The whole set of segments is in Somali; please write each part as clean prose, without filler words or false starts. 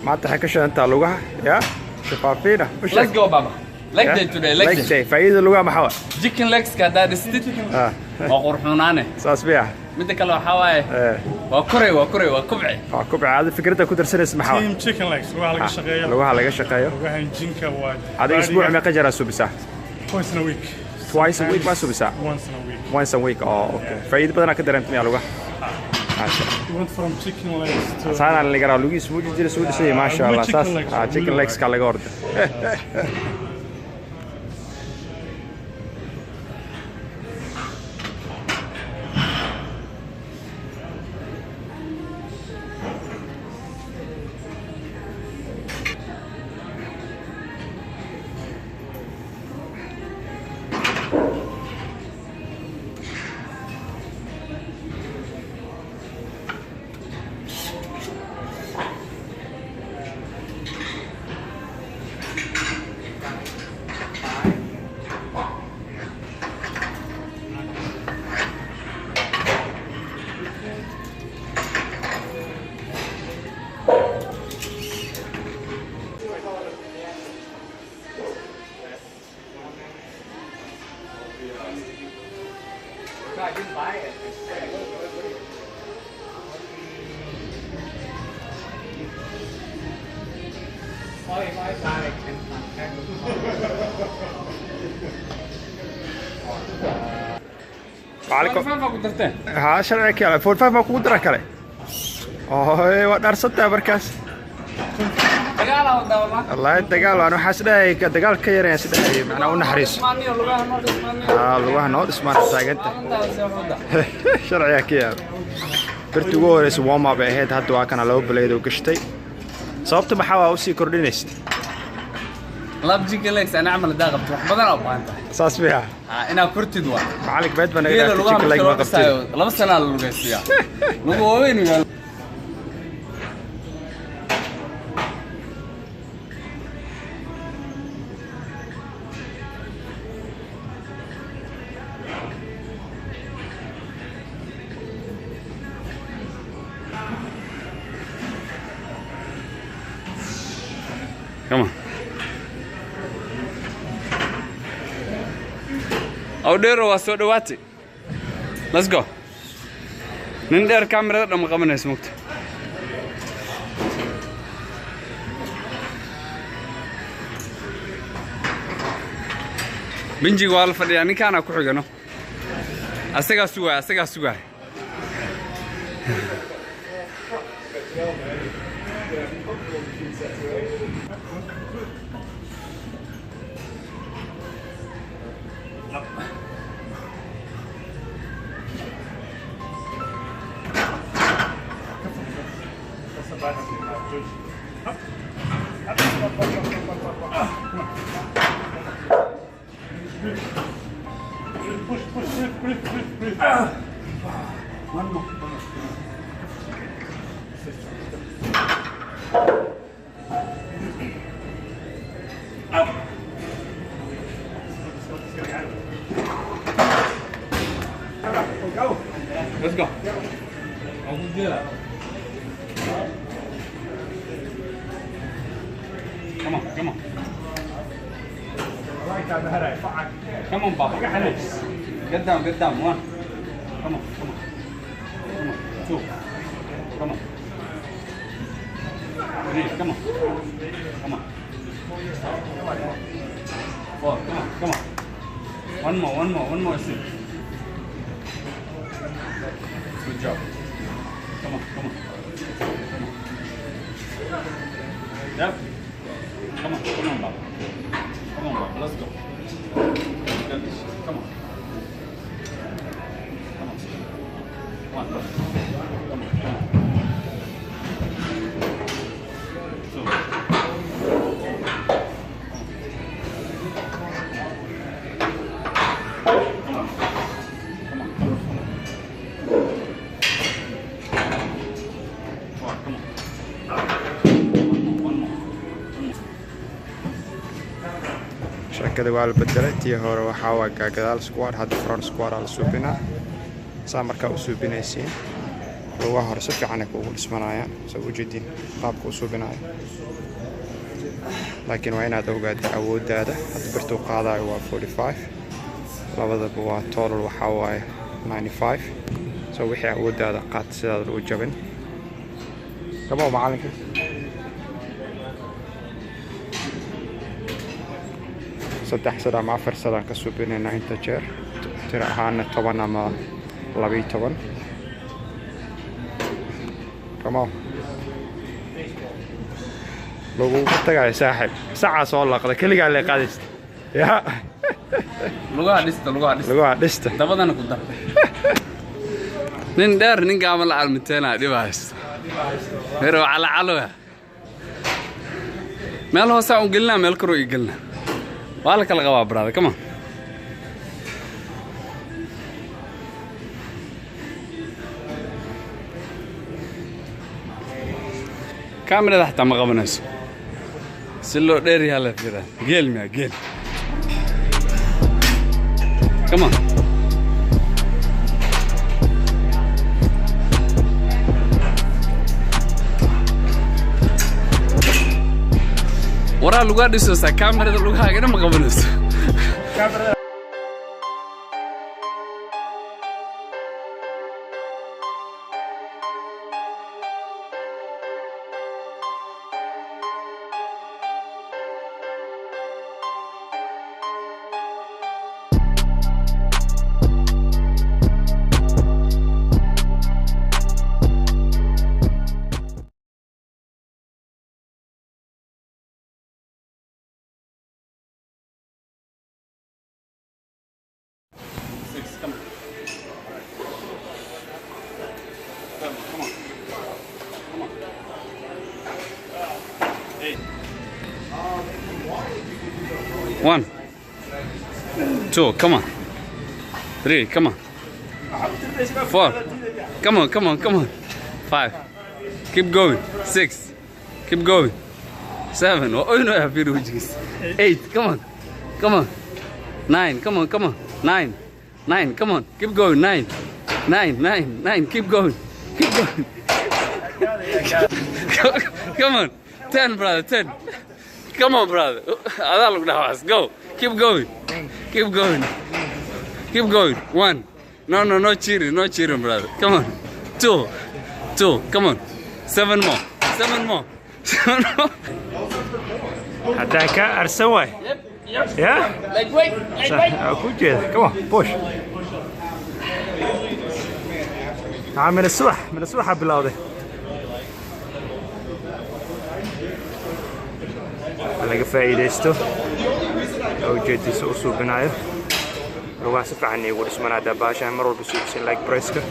ما تحكيش أنت لغة يا شفافينا. Let's go بابا. Leg day today. Leg day. فايدة اللغة محاول. Chicken legs كذا دستيت. وقرحونانه. صاصبيع. مدك الله حواي. وكري وكبعي. كبعي هذه فكرتها كنت رسل اسمها حواي. Team chicken legs. لغة شقية. لغة شقية. لغة جينكا وايد. هذا أسبوع ما قجرا سوبسا. Twice in a week. Twice a week ما سوبسا. Once in a week. Once a week. أوكي. فايدة بدنا كده أنت ميا لغة. We went from chicken legs to. صار اللي قرأ لوجي سوودي جل سوودي شيء ما شاء الله. أساس. chicken legs كله قرد. ها شرعي كله فول فايف ما كودرا كله ودار ستة بركاس الله الدجال أنا حاسده كدجال كيرين سده معنا ونحرس لغة نود اسمه تاجنت شرعي كيا برتقال اسمه ما بعهد هذا كان لو بليد وكشتي صابت محاوى وسي كوردينيست لاب جيكن ليكس أنا أعمل داغب تروح بدل أبغى أنت أساس فيها أنا كرت دوا معلك بيت بنا إذا جيكن ليك ما قبتي لا بس أنا اللي قصيا لو وين Come on. Audero was so what? Let's go. Ninder camera da maqabanay smokta. Binji wal fadhiya ninkaana ku xigano. Asaga sugaa. One more. Let's go. Come on. Come on, Papa. Get down. One. Come on. Two. Come on. Three. Come on. Four. Come on. One more. Sit. Good job. Come on. Yep. Come on, Papa. Let's go. Got this. Come on. One. Come on. Two. شكله وعلى بدلت هو وحاول كذا سكواد هذا فرونت سكواد على سوبنا سامر كاو سوبنا يسين lugaha hore si fiican ay kuugu dhismanayaan soo u jeedin qaabka u suubinayo laakiin waa inaad ogaataa awooddaada hadda birtuu qaadayo waa 45 labadaba waa total waxaa waaye 95 soo wixii awooddaada qaad sidaada u jabin kama macalinka saddex sada ama afar sadaan ka suubinaynaa inta jeer tira ahaana 10 ama 12 kama lagu tagay saaxib saca soo laqda kaliya la qaadista ya lugaha dhista dabadana ku dar nin dheer nin gaaban la almiteena dhibaas hero ala calowa meel hoose aan gelnaa meel karo ii gelnaa waa la kala qabaa brother come on كاميرا تحت ما قبناش سلو ديري هلا فيرا قيل ما قيل كمان ورا لغا ديسوسا كاميرا لغا كده ما قبناش Come on. Come on. Come on. 8. 1. 2. Come on. 3. Come on. 4. Come on. Come on. Come on. 5. Keep going. 6. Keep going. 7. Oh, no, I have 8. Come on. Come on. 9. Come on. Come on. 9. 9, come on, keep going, 9, 9, 9, 9, keep going, keep going. Come on, 10, brother, 10. Come on, brother. Look now, go, keep going, keep going, keep going. 1, no cheating, brother. Come on, 2, come on, 7 more, 7 more, 7 more. Attack Arsaway. Yep. Yeah? Like wait. Good job. Come on, push. من الصبح بالله laga faa'iideysto oo jeedis u suubinayo lugaha si fiican ay ugu dhismanaa baashaan mar walba suubsan like presska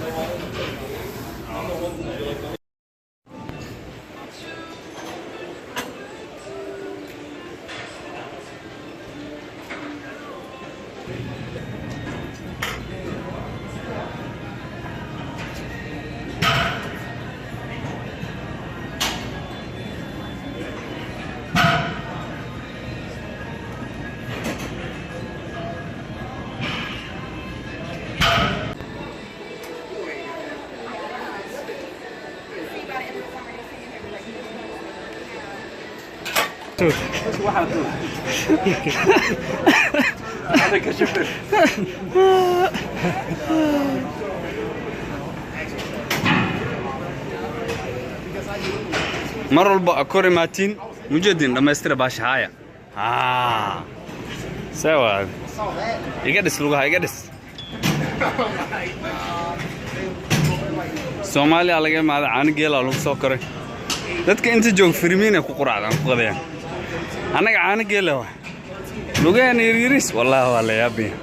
هذا كشفر مرة البقى كوري ماتين مجدين لما يسترى باش هايا سوا يقدس لغها يقدس سومالي على جماعة هذا عن جيلا لو سكري dadka inta joog firmiina ku quraacdan ku qadayaan anaga caana geela wax lugaan yiriis wallahi waa la yaabiya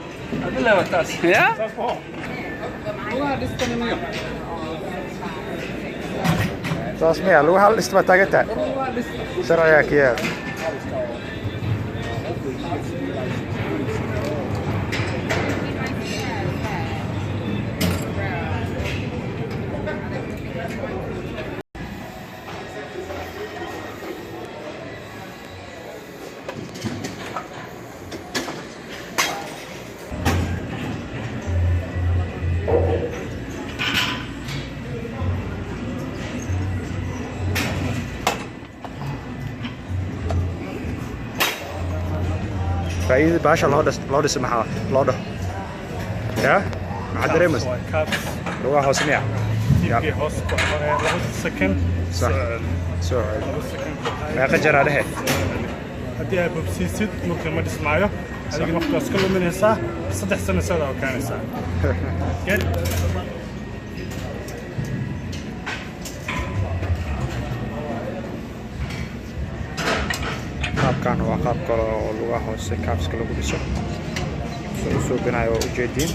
adila wataas ya lugaa dhistaniyo taasmiya lugaa hal dhistaba taagata sharciga kiyaa فايدة باشا لو دس محا لو ده يا مع دريمس كابس لو هوسنيا في هوس سكن صح سو ما قجر عليه haddii aad bobsiisid dhulka ma dhismaayo adigana waqtigaas ka luminaysaa 3 sano sada oo kaanaysaa qaabkan waa qaab kale oo lugaha hoose kaabska lagu dhiso soo binayo ujeedin